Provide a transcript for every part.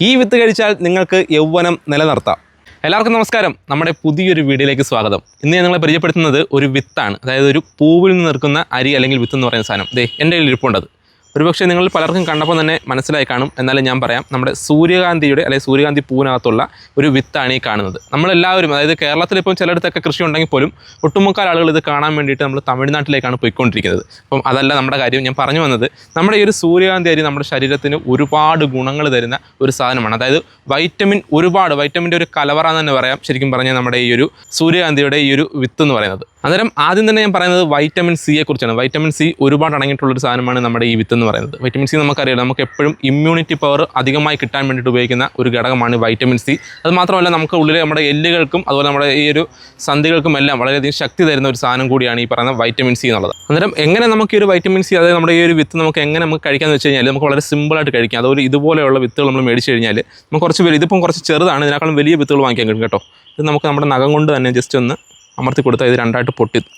ഈ വിത്ത് കഴിച്ചാൽ നിങ്ങൾക്ക് യൗവനം നിലനിർത്താം. എല്ലാവർക്കും നമസ്കാരം. നമ്മുടെ പുതിയൊരു വീഡിയോയിലേക്ക് സ്വാഗതം. ഇന്ന് ഞാൻ നിങ്ങളെ പരിചയപ്പെടുത്തുന്നത് ഒരു വിത്താണ്. അതായത് ഒരു പൂവിൽ നിന്ന് നിൽക്കുന്ന അരി അല്ലെങ്കിൽ വിത്ത് എന്ന് പറയുന്ന സാധനം. എൻ്റെ കയ്യിൽ ഇരിപ്പുണ്ടത്. ഒരുപക്ഷെ നിങ്ങൾ പലർക്കും കണ്ടപ്പോൾ തന്നെ മനസ്സിലായി കാണും. എന്നാലും ഞാൻ പറയാം, നമ്മുടെ സൂര്യകാന്തിയുടെ അല്ലെങ്കിൽ സൂര്യകാന്തി പൂവിനകത്തുള്ള ഒരു വിത്താണ് ഈ കാണുന്നത്. നമ്മളെല്ലാവരും, അതായത് കേരളത്തിലിപ്പം ചിലയിടത്തൊക്കെ കൃഷി ഉണ്ടെങ്കിൽ പോലും ഒട്ടുമുക്കാൽ ആളുകൾ ഇത് കാണാൻ വേണ്ടിയിട്ട് നമ്മൾ തമിഴ്നാട്ടിലേക്കാണ് പോയിക്കൊണ്ടിരിക്കുന്നത്. അപ്പം അതല്ല നമ്മുടെ കാര്യം. ഞാൻ പറഞ്ഞു വന്നത്, നമ്മുടെ ഈ ഒരു സൂര്യകാന്തി അരി നമ്മുടെ ശരീരത്തിന് ഒരുപാട് ഗുണങ്ങൾ തരുന്ന ഒരു സാധനമാണ്. അതായത് വൈറ്റമിൻ്റെ ഒരു കലവറ എന്ന് തന്നെ പറയാം ശരിക്കും പറഞ്ഞാൽ നമ്മുടെ ഈ ഒരു സൂര്യകാന്തിയുടെ ഈ ഒരു വിത്ത് എന്ന് പറയുന്നത്. അന്നേരം ആദ്യം തന്നെ ഞാൻ പറയുന്നത് വൈറ്റമിൻ സിയെ കുറിച്ചാണ്. വൈറ്റമിൻ സി ഒരുപാട് അടങ്ങിയിട്ടുള്ളൊരു സാധനമാണ് നമ്മുടെ ഈ വിത്ത് എന്ന് പറയുന്നത്. വൈറ്റമിൻ സി നമുക്കറിയാം, നമുക്ക് എപ്പോഴും ഇമ്മ്യൂണിറ്റി പവർ അധികമായി കിട്ടാൻ വേണ്ടിയിട്ട് ഉപയോഗിക്കുന്ന ഒരു ഘടകമാണ് വൈറ്റമിൻ സി. അത് മാത്രമല്ല, നമുക്ക് ഉള്ളിൽ നമ്മുടെ എല്ലുകൾക്കും അതുപോലെ നമ്മുടെ ഈ ഒരു സന്ധികൾക്കും എല്ലാം വളരെയധികം ശക്തി തരുന്ന ഒരു സാധനം കൂടിയാണ് ഈ പറയുന്ന വൈറ്റമിൻ സി എന്നുള്ളത്. അന്നേരം എങ്ങനെ നമുക്ക് ഈ ഒരു വൈറ്റമിൻ സി, അതായത് നമ്മുടെ ഈ ഒരു വിത്ത് നമുക്ക് കഴിക്കാമെന്ന് വെച്ച് കഴിഞ്ഞാൽ നമുക്ക് വളരെ സിമ്പിളായിട്ട് കഴിക്കാം. അതുപോലെ ഇതുപോലെയുള്ള വിത്തുകൾ നമ്മൾ മേടിച്ച് കഴിഞ്ഞാൽ നമുക്ക് കുറച്ച് പേര്, ഇതിപ്പം കുറച്ച് ചെറുതാണ്, ഇതിനേക്കാളും വലിയ വിത്തുകൾ വാങ്ങിക്കാൻ കിട്ടും കേട്ടോ. ഇത് നമുക്ക് നമ്മുടെ നഖം കൊണ്ട് തന്നെ ജസ്റ്റ് ഒന്ന് അമർത്തി കൊടുത്താൽ ഇത് രണ്ടായിട്ട്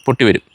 പൊട്ടി വരും.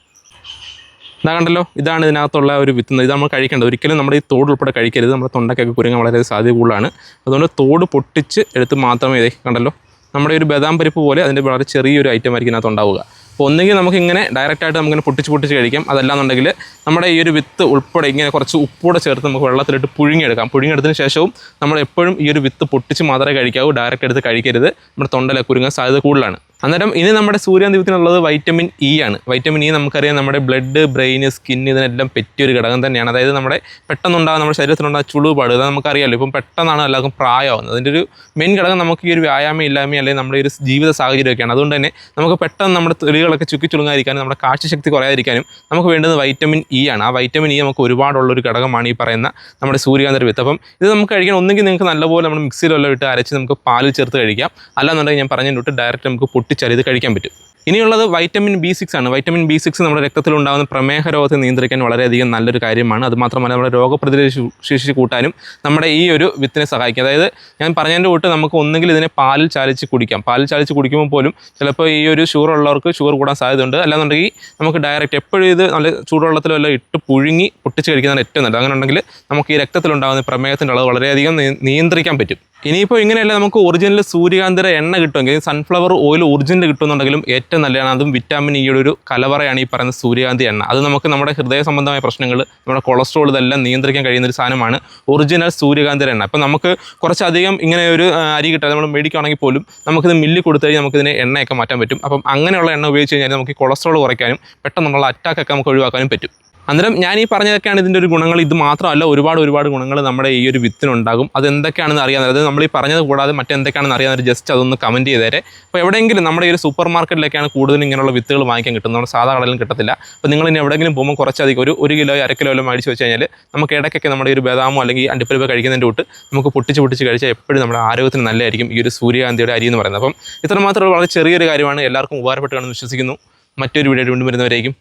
ഇതാ കണ്ടല്ലോ, ഇതാണ് ഇതിനകത്തുള്ള ഒരു വിത്ത്. ഇത് നമ്മൾ കഴിക്കേണ്ടത്. ഒരിക്കലും നമ്മുടെ ഈ തോട് ഉൾപ്പെടെ കഴിക്കരുത്. നമ്മുടെ തൊണ്ടയ്ക്കൊക്കെ കുരുങ്ങാൻ വളരെ സാധ്യത കൂടുതലാണ്. അതുകൊണ്ട് തോട് പൊട്ടിച്ച് എടുത്ത് മാത്രമേ ഇതേ കണ്ടല്ലോ, നമ്മുടെ ഒരു ബദാം പരിപ്പ് പോലെ അതിൻ്റെ വളരെ ചെറിയൊരു ഐറ്റം ആയിരിക്കും ഇതിനകത്ത് ഉണ്ടാവുക. അപ്പോൾ ഒന്നുകിൽ നമുക്കിങ്ങനെ ഡയറക്റ്റായിട്ട് നമുക്കിങ്ങനെ പൊട്ടിച്ച് കഴിക്കാം. അതല്ലാന്നുണ്ടെങ്കിൽ നമ്മുടെ ഈ ഒരു വിത്ത് ഉൾപ്പെടെ ഇങ്ങനെ കുറച്ച് ഉപ്പൂടെ ചേർത്ത് നമുക്ക് വെള്ളത്തിലിട്ട് പുഴുങ്ങിയെടുക്കാം. പുഴുങ്ങിയെടുത്തതിന് ശേഷവും നമ്മൾ എപ്പോഴും ഈ ഒരു വിത്ത് പൊട്ടിച്ച് മാത്രമേ കഴിക്കാവൂ. ഡയറക്റ്റ് എടുത്ത് കഴിക്കരുത്. നമ്മുടെ തൊണ്ടയിലെ കുരുങ്ങാൻ സാധ്യത കൂടുതലാണ്. അന്നേരം ഇനി നമ്മുടെ സൂര്യകാന്തി വിത്തിനുള്ളത് വൈറ്റമിൻ ഇ ആണ്. വൈറ്റമിൻ ഇ നമുക്കറിയാം നമ്മുടെ ബ്ലഡ്, ബ്രെയിൻ, സ്കിൻ ഇതിനെല്ലാം പറ്റിയൊരു ഘടകം തന്നെയാണ്. അതായത് നമ്മുടെ പെട്ടെന്നുണ്ടാകുന്ന നമ്മുടെ ശരീരത്തിലുണ്ടാകുന്ന ചുളുപാട്, അത് നമുക്കറിയാമല്ലോ. ഇപ്പം പെട്ടെന്നാണ് എല്ലാവർക്കും പ്രായമാകുന്നത്. അതിൻ്റെ ഒരു മെയിൻ ഘടകം നമുക്ക് ഈ ഒരു വ്യായാമം ഇല്ലായ്മ അല്ലെങ്കിൽ നമ്മുടെ ഒരു ജീവിത സാഹചര്യമൊക്കെയാണ്. അതുകൊണ്ട് തന്നെ നമുക്ക് പെട്ടെന്ന് നമ്മുടെ തൊലികളൊക്കെ ചുരുങ്ങാതിരിക്കാനും നമ്മുടെ കാഴ്ചശക്തി കുറയാതിരിക്കാനും നമുക്ക് വേണ്ടത് വൈറ്റമിൻ ഇ ആണ്. ആ വൈറ്റമിൻ ഇ നമുക്ക് ഒരുപാടുള്ളൊരു ഘടകമാണ് ഈ പറയുന്ന നമ്മുടെ സൂര്യകാന്തി വിത്ത്. അപ്പം ഇത് നമുക്ക് കഴിക്കാൻ ഒന്നെങ്കിൽ നിങ്ങൾക്ക് നല്ലപോലെ നമ്മൾ മിക്സിയിലെല്ലാം ഇട്ട് അരച്ച് നമുക്ക് പാലിൽ ചേർത്ത് കഴിക്കാം. അല്ലാന്നുണ്ടെങ്കിൽ ഞാൻ പറഞ്ഞിട്ട് ഡയറക്റ്റ് നമുക്ക് പൊട്ടിച്ചാൽ ഇത് കഴിക്കാൻ പറ്റും. ഇനിയുള്ളത് വൈറ്റമിൻ B6 ആണ്. വൈറ്റമിൻ B6 നമ്മുടെ രക്തത്തിലുണ്ടാകുന്ന പ്രമേഹ രോഗത്തെ നിയന്ത്രിക്കാൻ വളരെയധികം നല്ലൊരു കാര്യമാണ്. അതുമാത്രമല്ല നമ്മുടെ രോഗപ്രതിരോധ ശേഷി കൂട്ടാനും നമ്മുടെ ഈ ഒരു വിത്തിനെ സഹായിക്കും. അതായത് ഞാൻ പറഞ്ഞതിൻ്റെ കൂട്ട് നമുക്ക് ഒന്നുകിൽ ഇതിനെ പാലിൽ ചാലിച്ച് കുടിക്കാം. പാലിൽ ചാലിച്ച് കുടിക്കുമ്പോൾ പോലും ചിലപ്പോൾ ഈ ഒരു ഷുഗർ ഉള്ളവർക്ക് ഷുഗർ കൂടാൻ സാധ്യതയുണ്ട്. അല്ലാന്നുണ്ടെങ്കിൽ നമുക്ക് ഡയറക്റ്റ് എപ്പോഴും ഇത് നല്ല ചൂടുവെള്ളത്തിലോ എല്ലാം ഇട്ട് പുഴുങ്ങി പൊട്ടിച്ച് കഴിക്കുന്നതാണ് ഏറ്റവും നല്ലത്. അങ്ങനെ ഉണ്ടെങ്കിൽ നമുക്ക് ഈ രക്തത്തിലുണ്ടാകുന്ന പ്രമേഹത്തിൻ്റെ അളവ് വളരെയധികം നിയന്ത്രിക്കാൻ പറ്റും. ഇനിയിപ്പോൾ ഇങ്ങനെയല്ല നമുക്ക് ഒറിജിനൽ സൂര്യകാന്തിയുടെ എണ്ണ കിട്ടുമെങ്കിൽ, സൺഫ്ലവർ ഓയിൽ ഒറിജിനൽ കിട്ടുമെന്നുണ്ടെങ്കിലും ഏറ്റവും നല്ലതാണ്. അതും വിറ്റാമിൻ ഇയുടെ ഒരു കലവറയാണ് ഈ പറയുന്ന സൂര്യകാന്തി എണ്ണ. അത് നമുക്ക് നമ്മുടെ ഹൃദയ സംബന്ധമായ പ്രശ്നങ്ങൾ, നമ്മുടെ കൊളസ്ട്രോൾ ഇതെല്ലാം നിയന്ത്രിക്കാൻ കഴിയുന്ന ഒരു സാധനമാണ് ഒറിജിനൽ സൂര്യകാന്തിയുടെ എണ്ണ. അപ്പോൾ നമുക്ക് കുറച്ചധികം ഇങ്ങനെ ഒരു അരി കിട്ടാതെ നമ്മൾ മേടിക്കുകയാണെങ്കിൽ പോലും നമുക്കിത് മില്ലിൽ കൊടുത്തു കഴിഞ്ഞാൽ നമുക്കിതിനെ എണ്ണയൊക്കെ മാറ്റാൻ പറ്റും. അപ്പം അങ്ങനെയുള്ള എണ്ണ ഉപയോഗിച്ച് കഴിഞ്ഞാൽ നമുക്ക് കൊളസ്ട്രോൾ കുറയ്ക്കാനും പെട്ടെന്നുള്ള അറ്റാക്കൊക്കെ നമുക്ക് ഒഴിവാക്കാനും പറ്റും. അന്നേരം ഞാൻ ഈ പറഞ്ഞതൊക്കെയാണ് ഇതിൻ്റെ ഒരു ഗുണങ്ങൾ. ഇത് മാത്രമല്ല, ഒരുപാട് ഗുണങ്ങൾ നമ്മുടെ ഈ ഒരു വിത്തിനുണ്ടാകും. അതെന്തൊക്കെയാണെന്ന് അറിയാൻ, അതായത് നമ്മൾ ഈ പറഞ്ഞത് കൂടാതെ മറ്റെന്തൊക്കെയാണെന്ന് അറിയാൻ ജസ്റ്റ് അതൊന്ന് കമൻറ്റ് ചെയ്തേരെ. അപ്പോൾ എവിടെയെങ്കിലും നമ്മുടെ ഈ ഒരു സൂപ്പർ മാർക്കറ്റിലൊക്കെയാണ് കൂടുതലും ഇങ്ങനെയുള്ള വിത്തുകൾ വാങ്ങിക്കാൻ കിട്ടുന്നത്. നമ്മുടെ സാധാ കടയിലും കിട്ടത്തില്ല. അപ്പോൾ നിങ്ങൾ ഇനി എവിടെയെങ്കിലും പോകുമ്പോൾ കുറച്ചധികം ഒരു കിലോ, അര കിലോ എല്ലാം മേടിച്ച് വെച്ച് കഴിഞ്ഞാൽ നമുക്ക് ഇടയ്ക്കൊക്കെ നമ്മുടെ ഒരു ബദാമോ അല്ലെങ്കിൽ അണ്ടിപ്പരിപ്പ് കഴിക്കുന്നതിൻ്റെ തൊട്ട് നമുക്ക് പൊട്ടിച്ച് കഴിച്ചാൽ എപ്പോഴും നമ്മുടെ ആരോഗ്യത്തിന് നല്ലതായിരിക്കും ഈ ഒരു സൂര്യകാന്തിയുടെ അരി എന്ന് പറയുന്നത്. അപ്പം ഇത്രമാത്രമുള്ള വളരെ ചെറിയൊരു കാര്യമാണ്. എല്ലാവർക്കും ഉപകാരപ്പെട്ട് കാണുമെന്ന് വിശ്വസിക്കുന്നു. മറ്റൊരു വീഡിയോ വീണ്ടും വരുന്നവരേക്കും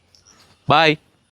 ബൈ.